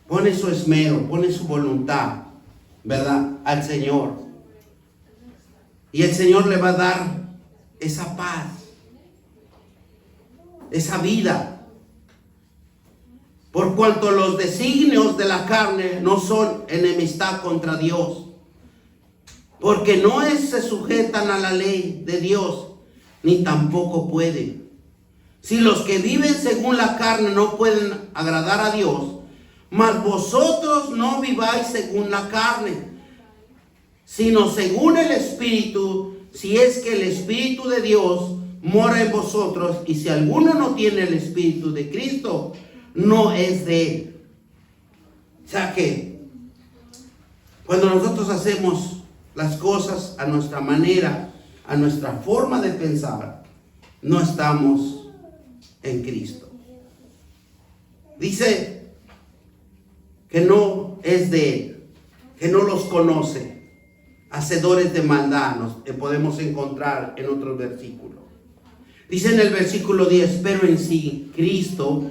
pone su esmero, pone su voluntad, ¿verdad?, al Señor, y el Señor le va a dar esa paz, esa vida. Por cuanto los designios de la carne no son enemistad contra Dios, porque no se sujetan a la ley de Dios, ni tampoco pueden. Si los que viven según la carne no pueden agradar a Dios, mas vosotros no viváis según la carne, sino según el Espíritu, si es que el Espíritu de Dios mora en vosotros, y si alguno no tiene el Espíritu de Cristo, no es de él. O sea que cuando nosotros hacemos las cosas a nuestra manera, a nuestra forma de pensar, no estamos en Cristo. Dice que no es de él, que no los conoce, hacedores de maldad, podemos encontrar en otros versículos. Dice en el versículo 10, pero en sí Cristo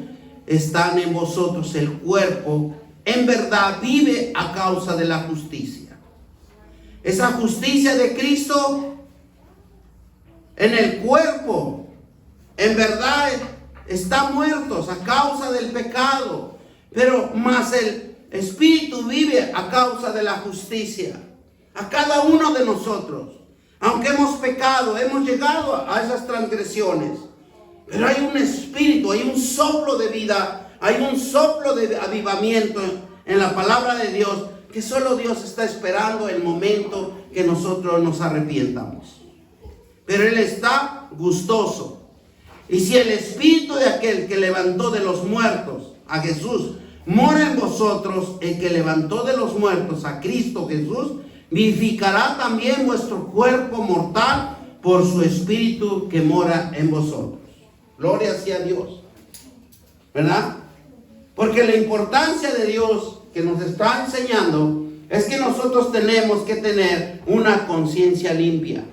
está en vosotros, el cuerpo en verdad vive a causa de la justicia. Esa justicia de Cristo en el cuerpo en verdad está muertos a causa del pecado, pero más el Espíritu vive a causa de la justicia. A cada uno de nosotros, aunque hemos pecado, hemos llegado a esas transgresiones, pero hay un espíritu, hay un soplo de vida, hay un soplo de avivamiento en la palabra de Dios, que solo Dios está esperando el momento que nosotros nos arrepientamos. Pero Él está gustoso. Y si el espíritu de aquel que levantó de los muertos a Jesús mora en vosotros, el que levantó de los muertos a Cristo Jesús, vivificará también vuestro cuerpo mortal por su Espíritu que mora en vosotros. Gloria sea a Dios, ¿verdad? Porque la importancia de Dios que nos está enseñando es que nosotros tenemos que tener una conciencia limpia.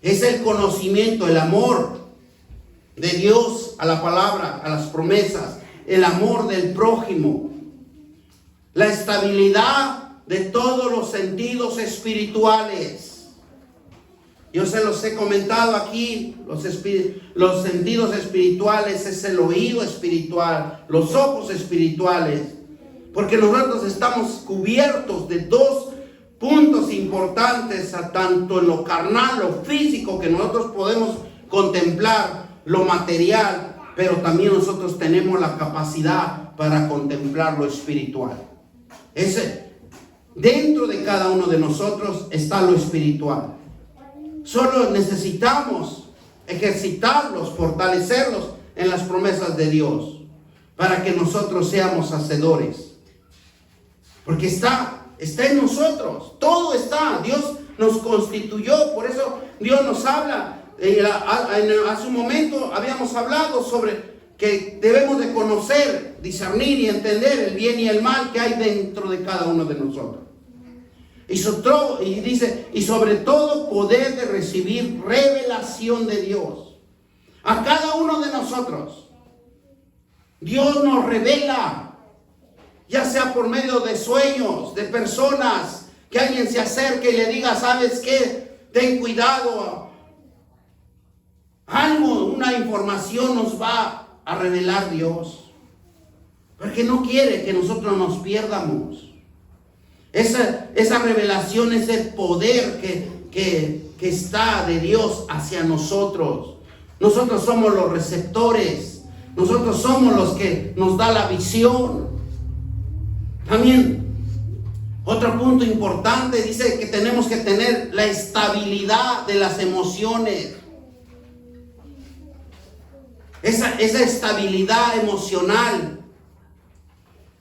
Es el conocimiento, el amor de Dios a la palabra, a las promesas, el amor del prójimo, la estabilidad de todos los sentidos espirituales. Yo se los he comentado aquí, los sentidos espirituales es el oído espiritual, los ojos espirituales, porque nosotros estamos cubiertos de dos puntos importantes, tanto en lo carnal, lo físico, que nosotros podemos contemplar, lo material, pero también nosotros tenemos la capacidad para contemplar lo espiritual. Dentro de cada uno de nosotros está lo espiritual. Solo necesitamos ejercitarlos, fortalecerlos en las promesas de Dios, para que nosotros seamos hacedores. Porque está en nosotros, todo está. Dios nos constituyó, por eso Dios nos habla. Hace un momento habíamos hablado sobre que debemos de conocer, discernir y entender el bien y el mal que hay dentro de cada uno de nosotros. Y dice, y sobre todo poder de recibir revelación de Dios. A cada uno de nosotros, Dios nos revela, ya sea por medio de sueños, de personas, que alguien se acerque y le diga, ¿sabes qué? Ten cuidado. Una información nos va a revelar Dios, porque no quiere que nosotros nos pierdamos. Esa revelación es el poder que está de Dios hacia nosotros. Nosotros somos los receptores, nosotros somos los que nos da la visión. También otro punto importante dice que tenemos que tener la estabilidad de las emociones. Esa estabilidad emocional.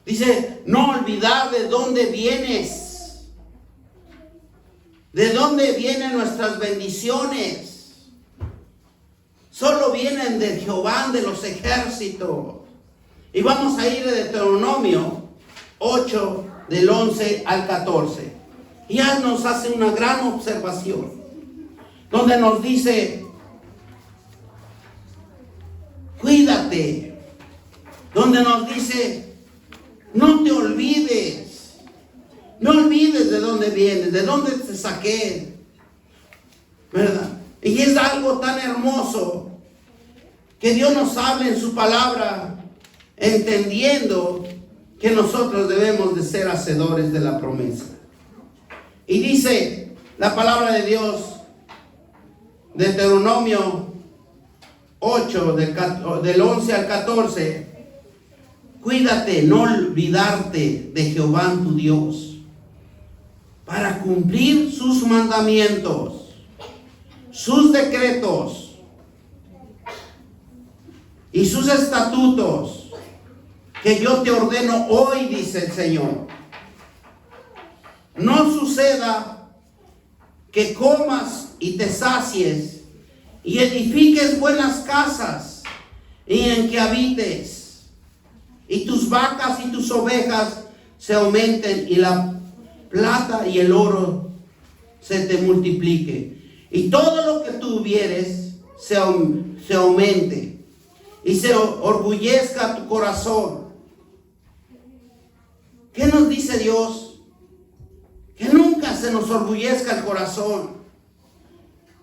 Dice, no olvidar de dónde vienes. ¿De dónde vienen nuestras bendiciones? Solo vienen de Jehová de los ejércitos. Y vamos a ir de Deuteronomio 8, del 11 al 14. Y ya nos hace una gran observación, donde nos dice, cuídate. Donde nos dice, no te olvides. No olvides de dónde vienes, de dónde te saqué, ¿verdad? Y es algo tan hermoso que Dios nos habla en su palabra, entendiendo que nosotros debemos de ser hacedores de la promesa. Y dice la palabra de Dios, Deuteronomio 8, del 11 al 14, cuídate, no olvidarte de Jehová tu Dios, para cumplir sus mandamientos, sus decretos y sus estatutos que yo te ordeno hoy, dice el Señor. No suceda que comas y te sacies y edifiques buenas casas y en que habites, y tus vacas y tus ovejas se aumenten, y la plata y el oro se te multiplique, y todo lo que tú vieres se aumente, y se orgullezca tu corazón. ¿Qué nos dice Dios? Que nunca se nos orgullezca el corazón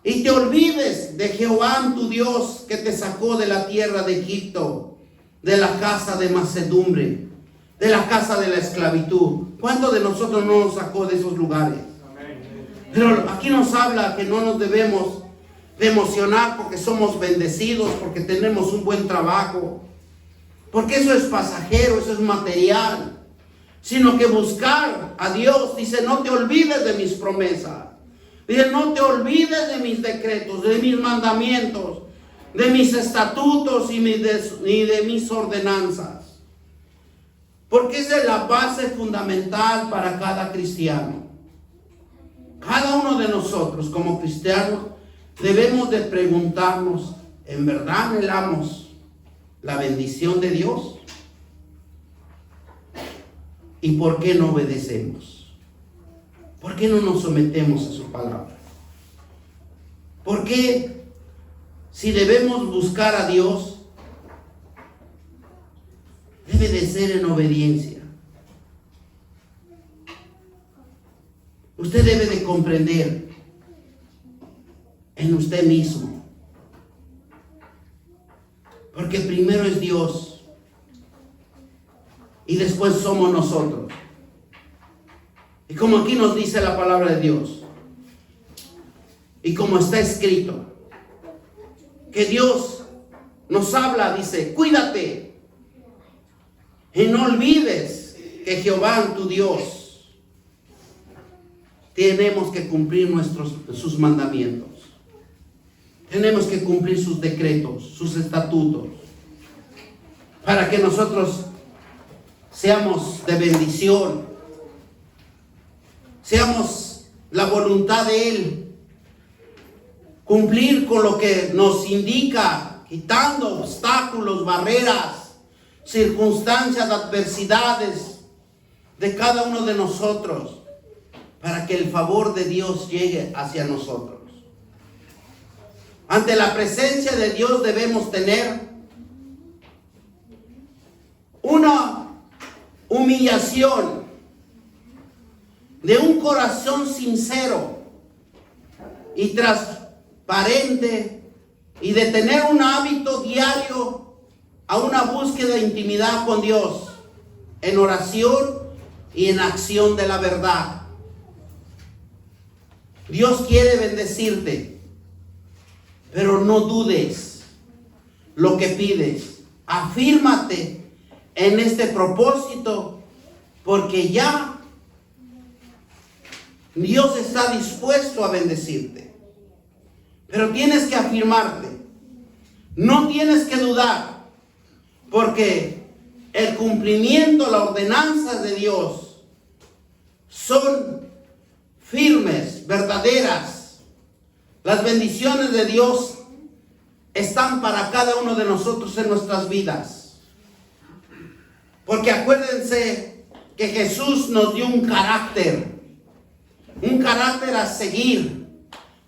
y te olvides de Jehová tu Dios, que te sacó de la tierra de Egipto, de la casa de macedumbre, de la casa de la esclavitud. ¿Cuántos de nosotros no nos sacó de esos lugares? Pero aquí nos habla que no nos debemos de emocionar porque somos bendecidos, porque tenemos un buen trabajo, porque eso es pasajero, eso es material. Sino que buscar a Dios. Dice, no te olvides de mis promesas. Dice, no te olvides de mis decretos, de mis mandamientos, de mis estatutos y de mis ordenanzas. Porque esa es la base fundamental para cada cristiano. Cada uno de nosotros como cristianos debemos de preguntarnos, ¿en verdad anhelamos la bendición de Dios? ¿Y por qué no obedecemos? ¿Por qué no nos sometemos a su palabra? ¿Por qué, si debemos buscar a Dios, debe de ser en obediencia? Usted debe de comprender en usted mismo, porque primero es Dios y después somos nosotros. Y como aquí nos dice la palabra de Dios, y como está escrito, que Dios nos habla, dice, cuídate y no olvides que Jehová tu Dios, tenemos que cumplir sus mandamientos, tenemos que cumplir sus decretos, sus estatutos, para que nosotros seamos de bendición, seamos la voluntad de Él, cumplir con lo que nos indica, quitando obstáculos, barreras, circunstancias, adversidades de cada uno de nosotros, para que el favor de Dios llegue hacia nosotros. Ante la presencia de Dios debemos tener una humillación de un corazón sincero y transparente, y de tener un hábito diario a una búsqueda de intimidad con Dios en oración y en acción de la verdad. Dios quiere bendecirte, pero no dudes lo que pides. Afírmate en este propósito, porque ya Dios está dispuesto a bendecirte. Pero tienes que afirmarte, no tienes que dudar, porque el cumplimiento, las ordenanzas de Dios son firmes, verdaderas. Las bendiciones de Dios están para cada uno de nosotros en nuestras vidas. Porque acuérdense que Jesús nos dio un carácter a seguir,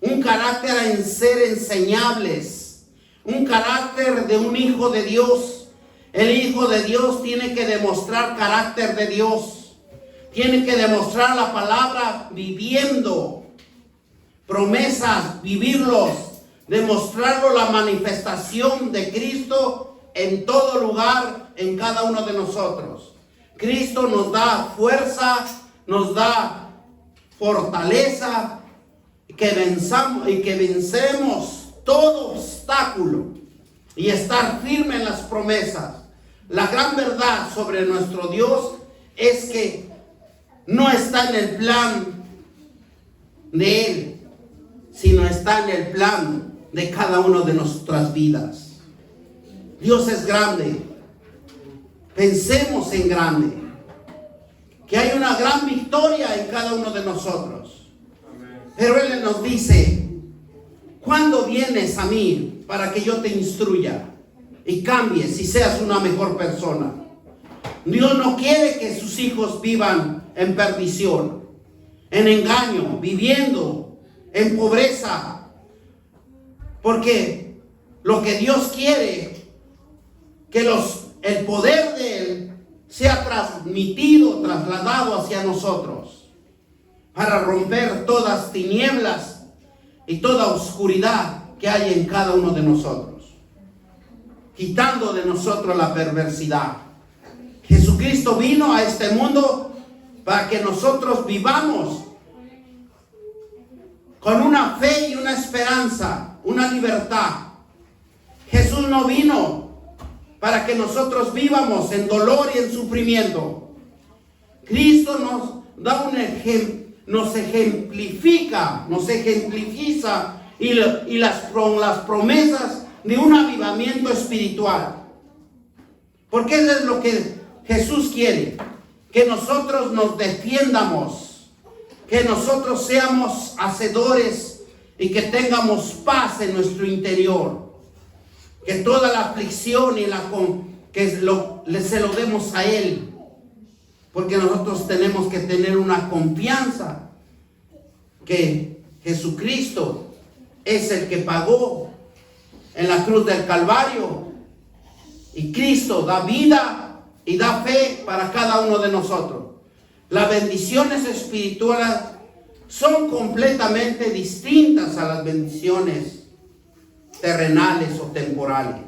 un carácter en ser enseñables, un carácter de un hijo de Dios. El hijo de Dios tiene que demostrar carácter de Dios, tiene que demostrar la palabra viviendo, promesas, vivirlos, demostrarlo, la manifestación de Cristo en todo lugar, en cada uno de nosotros. Cristo nos da fuerza, nos da fortaleza, que vencemos todo obstáculo y estar firme en las promesas. La gran verdad sobre nuestro Dios es que no está en el plan de Él, sino está en el plan de cada uno de nuestras vidas. Dios es grande. Pensemos en grande, que hay una gran victoria en cada uno de nosotros. Pero Él nos dice: ¿cuándo vienes a mí para que yo te instruya y cambies y seas una mejor persona? Dios no quiere que sus hijos vivan en perdición, en engaño, viviendo en pobreza. Porque lo que Dios quiere, que el poder de Él sea transmitido, trasladado hacia nosotros, para romper todas tinieblas y toda oscuridad que hay en cada uno de nosotros, quitando de nosotros la perversidad. Jesucristo vino a este mundo para que nosotros vivamos con una fe y una esperanza, una libertad. Jesús no vino para que nosotros vivamos en dolor y en sufrimiento. Cristo nos da un ejemplo, nos ejemplifica y con las promesas de un avivamiento espiritual. Porque eso es lo que Jesús quiere, que nosotros nos defiendamos, que nosotros seamos hacedores y que tengamos paz en nuestro interior, que toda la aflicción y se lo demos a Él, porque nosotros tenemos que tener una confianza que Jesucristo es el que pagó en la cruz del Calvario, y Cristo da vida y da fe para cada uno de nosotros. Las bendiciones espirituales son completamente distintas a las bendiciones terrenales o temporales.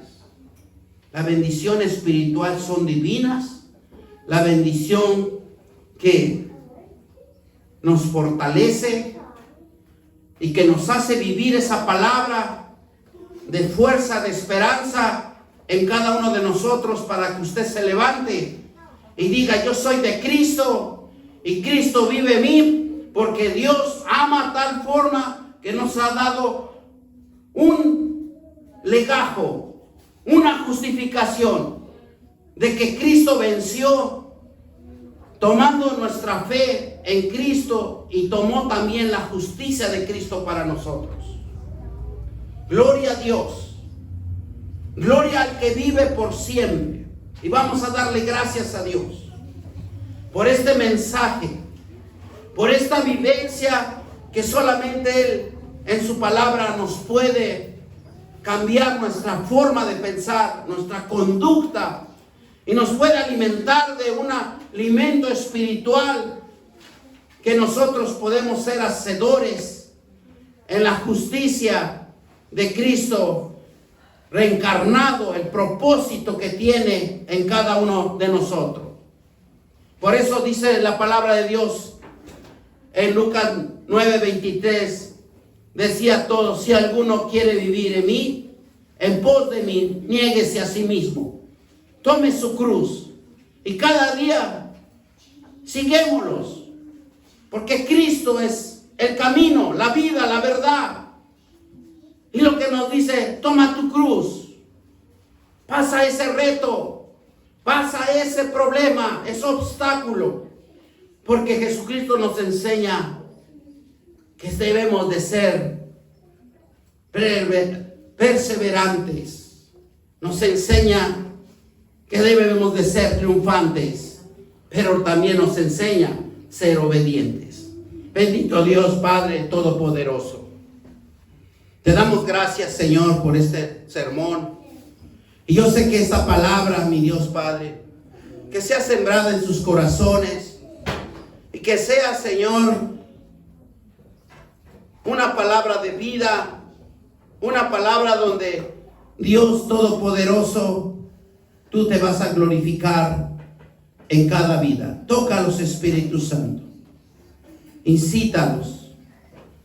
La bendición espiritual son divinas. La bendición que nos fortalece y que nos hace vivir esa palabra de fuerza, de esperanza en cada uno de nosotros, para que usted se levante y diga: yo soy de Cristo y Cristo vive en mí, porque Dios ama tal forma que nos ha dado un legajo, una justificación de que Cristo venció, tomando nuestra fe en Cristo, y tomó también la justicia de Cristo para nosotros. Gloria a Dios. Gloria al que vive por siempre. Y vamos a darle gracias a Dios por este mensaje, por esta vivencia que solamente Él en su palabra nos puede cambiar nuestra forma de pensar, nuestra conducta, y nos puede alimentar de un alimento espiritual, que nosotros podemos ser hacedores en la justicia de Cristo reencarnado, el propósito que tiene en cada uno de nosotros. Por eso dice la palabra de Dios en Lucas 9:23, decía todo: si alguno quiere vivir en mí, en pos de mí, niéguese a sí mismo, tome su cruz y cada día siguémoslos, porque Cristo es el camino, la vida, la verdad. Y lo que nos dice: toma tu cruz, pasa ese reto, pasa ese problema, ese obstáculo, porque Jesucristo nos enseña que debemos de ser perseverantes, nos enseña que debemos de ser triunfantes, pero también nos enseña ser obedientes. Bendito Dios Padre Todopoderoso. Te damos gracias, Señor, por este sermón. Y yo sé que esta palabra, mi Dios Padre, que sea sembrada en sus corazones, y que sea, Señor, una palabra de vida, una palabra donde Dios Todopoderoso, tú te vas a glorificar en cada vida. Tócalos, Espíritu Santo. Incítalos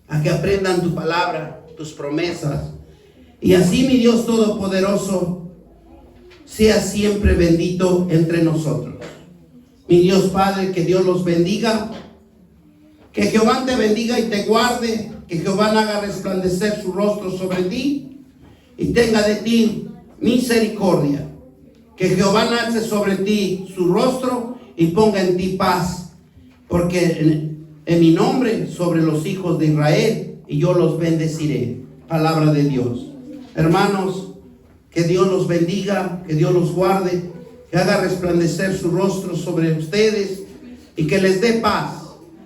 a que aprendan tu palabra, tus promesas, y así, mi Dios Todopoderoso, sea siempre bendito entre nosotros. Mi Dios Padre, que Dios los bendiga, Que Jehová te bendiga y te guarde. Que Jehová haga resplandecer su rostro sobre ti y tenga de ti misericordia. Que Jehová alce sobre ti su rostro y ponga en ti paz. Porque en mi nombre sobre los hijos de Israel, y yo los bendeciré. Palabra de Dios. Hermanos, que Dios los bendiga, que Dios los guarde, que haga resplandecer su rostro sobre ustedes y que les dé paz.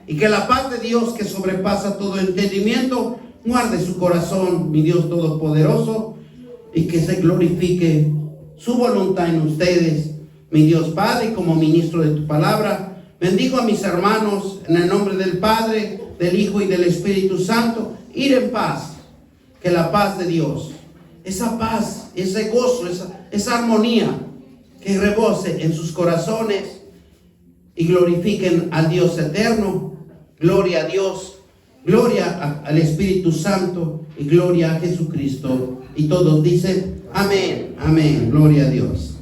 Y que la paz de Dios, que sobrepasa todo entendimiento, guarde su corazón, mi Dios todopoderoso, y que se glorifique su voluntad en ustedes, mi Dios Padre. Como ministro de tu palabra, bendigo a mis hermanos en el nombre del Padre, del Hijo y del Espíritu Santo. Ir en paz. Que la paz de Dios, esa paz, ese gozo, esa armonía, que rebose en sus corazones y glorifiquen al Dios eterno. Gloria a Dios, gloria al Espíritu Santo y gloria a Jesucristo. Y todos dicen amén, amén, gloria a Dios.